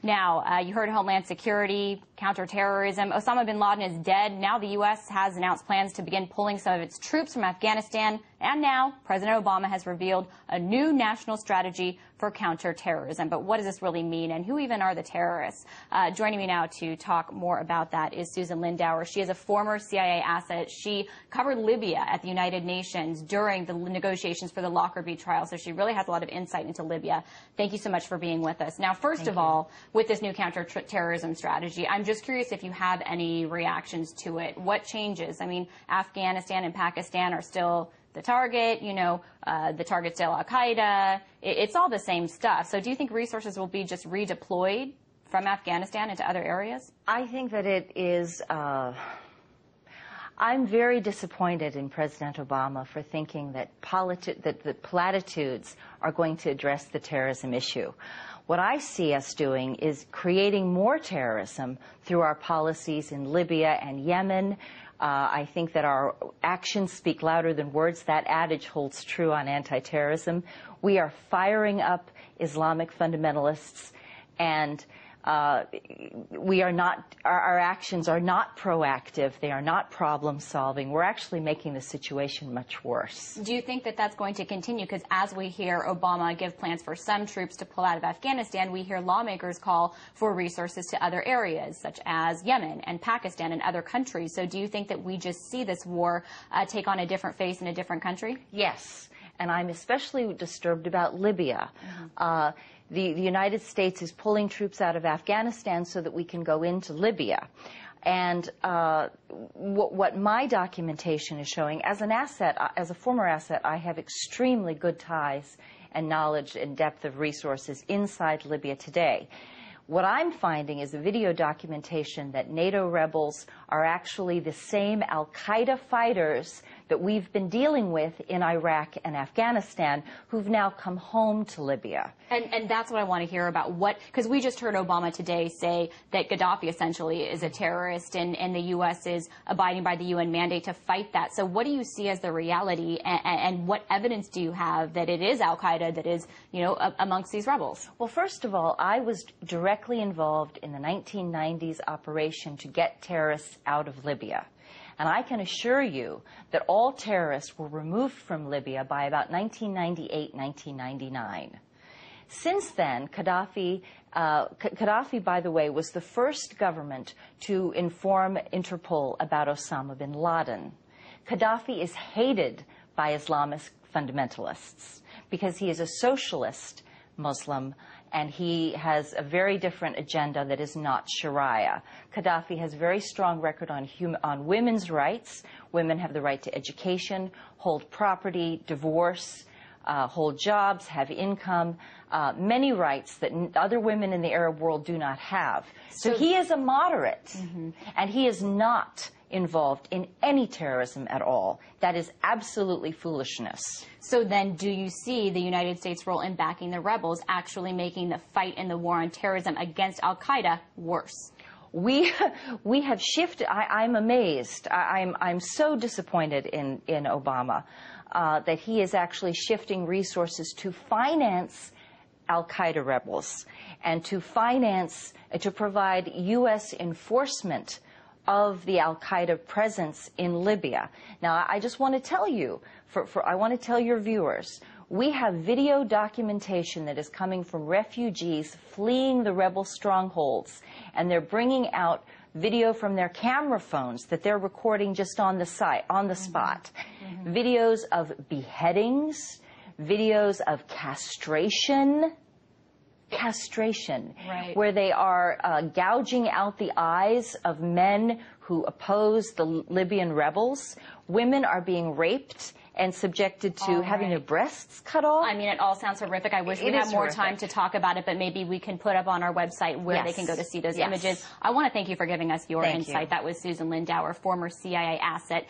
Now, you heard Homeland Security, counterterrorism. Osama bin Laden is dead. Now the U.S. has announced plans to begin pulling some of its troops from Afghanistan. And now President Obama has revealed a new national strategy for counterterrorism. But what does this really mean, and who even are the terrorists? Joining me now to talk more about that is Susan Lindauer. She is a former CIA asset. She covered Libya at the United Nations during the negotiations for the Lockerbie trial, so she really has a lot of insight into Libya. Thank you so much for being with us. Now, first of all, with this new counterterrorism strategy, I'm just curious if you have any reactions to it. What changes? I mean, Afghanistan and Pakistan are still the target, the target's still Al-Qaeda. It's all the same stuff. So do you think resources will be just redeployed from Afghanistan into other areas? I think that it is, I'm very disappointed in President Obama for thinking that the platitudes are going to address the terrorism issue. What I see us doing is creating more terrorism through our policies in Libya and Yemen. I think that our actions speak louder than words. That adage holds true on anti-terrorism. We are firing up Islamic fundamentalists, and we are not, our actions are not proactive. They are not problem solving. We're actually making the situation much worse. Do you think that that's going to continue? Because as we hear Obama give plans for some troops to pull out of Afghanistan, we hear lawmakers call for resources to other areas, such as Yemen and Pakistan and other countries. So do you think that we just see this war take on a different face in a different country? Yes, and I'm especially disturbed about Libya. The United States is pulling troops out of Afghanistan so that we can go into Libya. And what my documentation is showing, as an asset, as a former asset, I have extremely good ties and knowledge and depth of resources inside Libya today. What I'm finding is a video documentation that NATO rebels are actually the same al-Qaeda fighters that we've been dealing with in Iraq and Afghanistan, who've now come home to Libya. And that's what I want to hear about. Because we just heard Obama today say that Gaddafi essentially is a terrorist, and the U.S. is abiding by the UN mandate to fight that. So what do you see as the reality, and what evidence do you have that it is al-Qaeda that is, amongst these rebels? Well, first of all, I was directly involved in the 1990s operation to get terrorists out of Libya. And I can assure you that all terrorists were removed from Libya by about 1998, 1999. Since then, Gaddafi, by the way, was the first government to inform Interpol about Osama bin Laden. Gaddafi is hated by Islamist fundamentalists because he is a socialist Muslim, and he has a very different agenda that is not Sharia. Gaddafi has a very strong record on women's rights. Women have the right to education, hold property, divorce, hold jobs, have income, many rights that other women in the Arab world do not have. So he is a moderate, and he is not involved in any terrorism at all. That is absolutely foolishness. So then do you see the United States' role in backing the rebels actually making the fight in the war on terrorism against al-Qaeda worse? We have shifted. I'm amazed. I'm so disappointed in Obama that he is actually shifting resources to finance al-Qaeda rebels and to provide U.S. enforcement of the al-Qaeda presence in Libya. Now, I just want to tell you, I want to tell your viewers, we have video documentation that is coming from refugees fleeing the rebel strongholds, and they're bringing out video from their camera phones that they're recording just on the spot. Videos of beheadings, videos of castration, right, where they are gouging out the eyes of men who oppose the Libyan rebels. Women are being raped and subjected to having their breasts cut off. I mean, it all sounds horrific. I wish we had more time to talk about it, but maybe we can put up on our website where they can go to see those images. I want to thank you for giving us your insight. That was Susan Lindauer, former CIA asset.